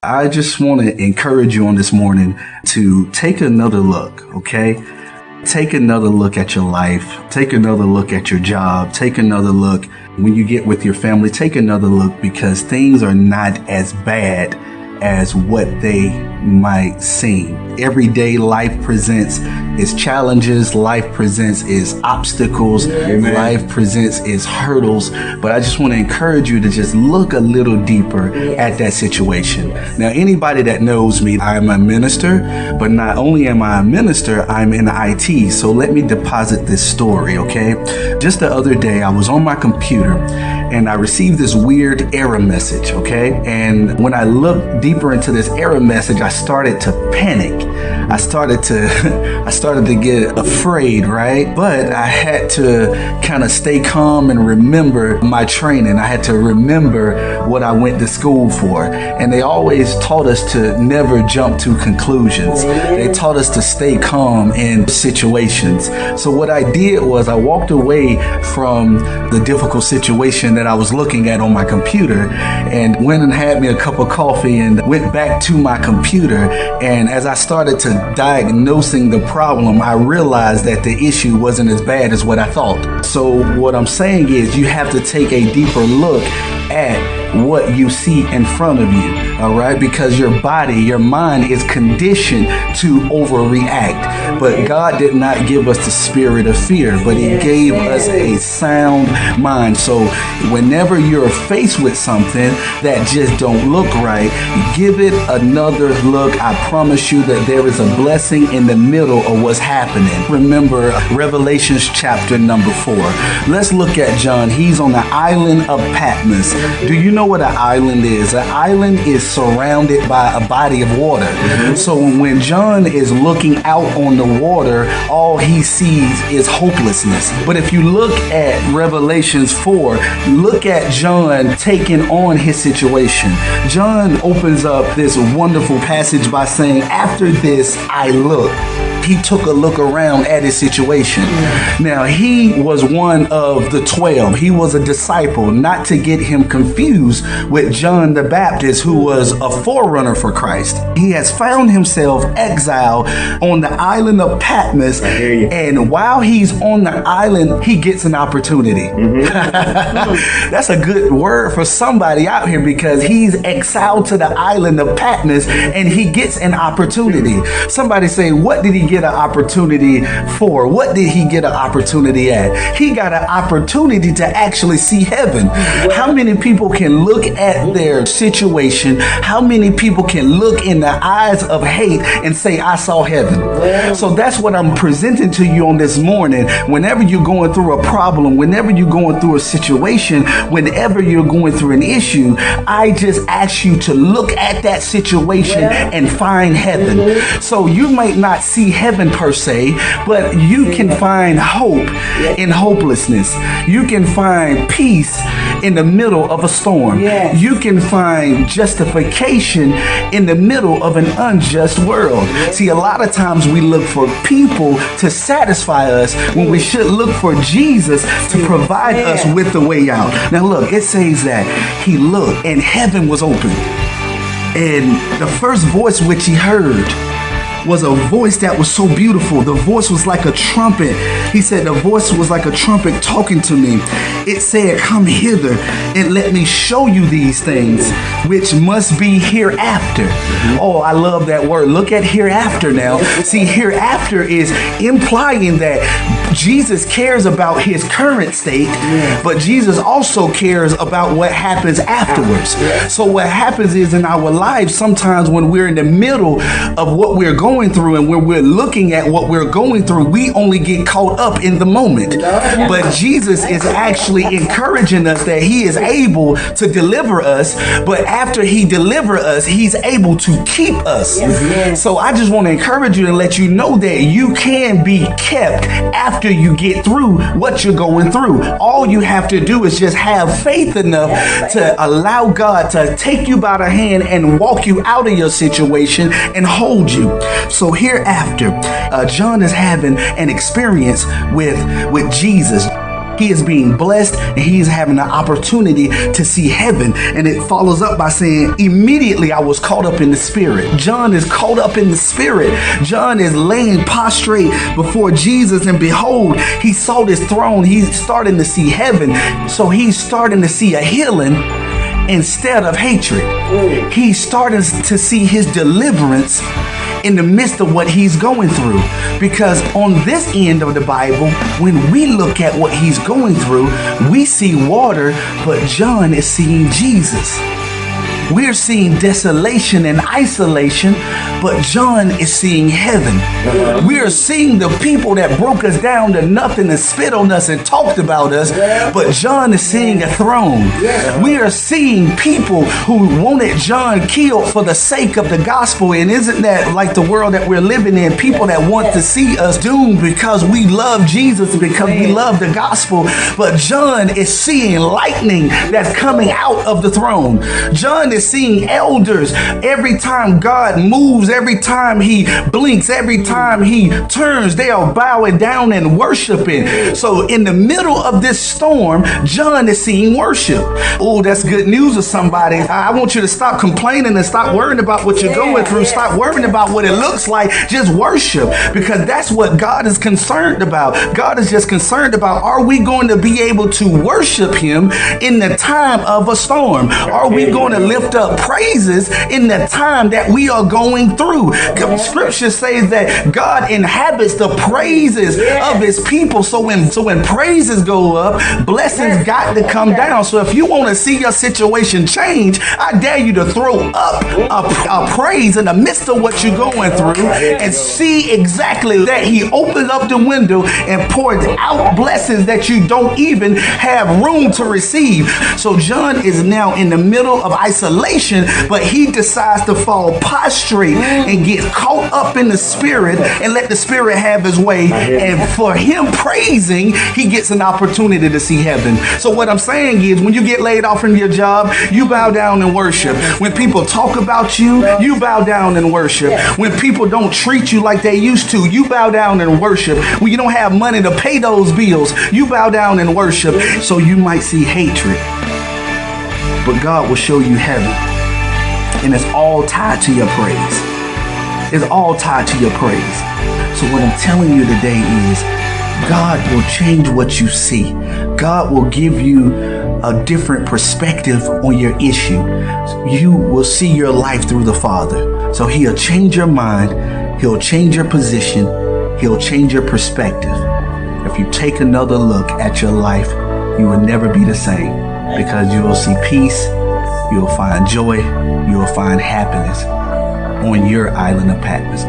I just want to encourage you on this morning to take another look, okay? Take another look at your life. Take another look at your job. Take another look when you get with your family. Take another look because things are not as bad as what they might seem. Everyday life presents its challenges. Life presents its obstacles. Amen. Life presents its hurdles. But I just want to encourage you to just look a little deeper at that situation. Now, anybody that knows me, I'm a minister, but not only am I a minister, I'm in IT. So let me deposit this story, okay? Just the other day, I was on my computer and I received this weird error message, okay? And when I looked deeper into this error message, I started to panic. I started to get afraid, right? But I had to kind of stay calm and remember my training. I had to remember what I went to school for. And they always taught us to never jump to conclusions. They taught us to stay calm in situations. So what I did was I walked away from the difficult situation that I was looking at on my computer and went and had me a cup of coffee and went back to my computer. And as I started to diagnosing the problem, I realized that the issue wasn't as bad as what I thought. So what I'm saying is you have to take a deeper look at what you see in front of you, all right? Because your body, your mind is conditioned to overreact. But God did not give us the spirit of fear, but He gave us a sound mind. So whenever you're faced with something that just don't look right, give it another look. I promise you that there is a blessing in the middle of what's happening. Remember Revelations chapter number 4. Let's look at John. He's on the island of Patmos. Do you know what an island is? An island is surrounded by a body of water. So when John is looking out on the water, all he sees is hopelessness. But if you look at Revelations 4, look at John taking on his situation. John opens up this wonderful passage by saying, after this I looked. He took a look around at his situation. Now, he was one of the 12. He was a disciple, not to get him confused with John the Baptist, who was a forerunner for Christ. He has found himself exiled on the island of Patmos. And while he's on the island, he gets an opportunity. That's a good word for somebody out here because he's exiled to the island of Patmos and he gets an opportunity. Somebody say, what did he get an opportunity for? What did he get an opportunity at? He got an opportunity to actually see heaven. How many people can look at their situation? How many people can look in the eyes of hate and say, I saw heaven? So that's what I'm presenting to you on this morning. Whenever you're going through a problem, whenever you're going through a situation, whenever you're going through an issue, I just ask you to look at that situation and find heaven. So you might not see heaven per se, but you can find hope in hopelessness. You can find peace in the middle of a storm. You can find justification in the middle of an unjust world. See, a lot of times we look for people to satisfy us when we should look for Jesus to provide us with the way out. Now look, it says that he looked and heaven was open. And the first voice which he heard was a voice that was so beautiful. The voice was like a trumpet. He said the voice was like a trumpet talking to me. It said, come hither and let me show you these things which must be hereafter. Oh, I love that word. Look at hereafter now. See, hereafter is implying that Jesus cares about his current state, but Jesus also cares about what happens afterwards. So what happens is in our lives, sometimes when we're in the middle of what we're going through and when we're looking at what we're going through, we only get caught up in the moment. But Jesus is actually encouraging us that he is able to deliver us, but after he delivers us, he's able to keep us. So I just want to encourage you and let you know that you can be kept after you get through what you're going through. All you have to do is just have faith enough to allow God to take you by the hand and walk you out of your situation and hold you. So hereafter, John is having an experience with Jesus. He is being blessed and he's having an opportunity to see heaven. And it follows up by saying, immediately I was caught up in the spirit. John is caught up in the spirit. John is laying prostrate before Jesus, and behold, he saw this throne. He's starting to see heaven. So he's starting to see a healing instead of hatred. He's starting to see his deliverance in the midst of what he's going through. Because on this end of the Bible, when we look at what he's going through, we see water, but John is seeing Jesus. We're seeing desolation and isolation, but John is seeing heaven. We are seeing the people that broke us down to nothing and spit on us and talked about us, but John is seeing a throne. We are seeing people who wanted John killed for the sake of the gospel. And isn't that like the world that we're living in? People that want to see us doomed because we love Jesus and because we love the gospel. But John is seeing lightning that's coming out of the throne. John is seeing elders. Every time God moves, every time he blinks, every time he turns, they are bowing down and worshiping. So in the middle of this storm, John is seeing worship. Oh, that's good news to somebody. I want you to stop complaining and stop worrying about what you're going through. Stop worrying about what it looks like. Just worship, because that's what God is concerned about. God is just concerned about, are we going to be able to worship him in the time of a storm? Are we going to lift up praises in the time that we are going through? Scripture says that God inhabits the praises of his people. So when praises go up, blessings got to come down. So if you want to see your situation change, I dare you to throw up a praise in the midst of what you're going through, and see exactly that he opens up the window and pours out blessings that you don't even have room to receive. So John is now in the middle of isolation, but he decides to fall prostrate and get caught up in the spirit and let the spirit have his way. And for him praising, he gets an opportunity to see heaven. So what I'm saying is, when you get laid off from your job, you bow down and worship. When people talk about you, you bow down and worship. When people don't treat you like they used to, you bow down and worship. When you don't have money to pay those bills, you bow down and worship. So you might see hatred, but God will show you heaven. And it's all tied to your praise. It's all tied to your praise. So what I'm telling you today is, God will change what you see. God will give you a different perspective on your issue. You will see your life through the Father. So he'll change your mind. He'll change your position. He'll change your perspective. If you take another look at your life, you will never be the same, because you will see peace. You will find joy. You will find happiness on your island of Patmos.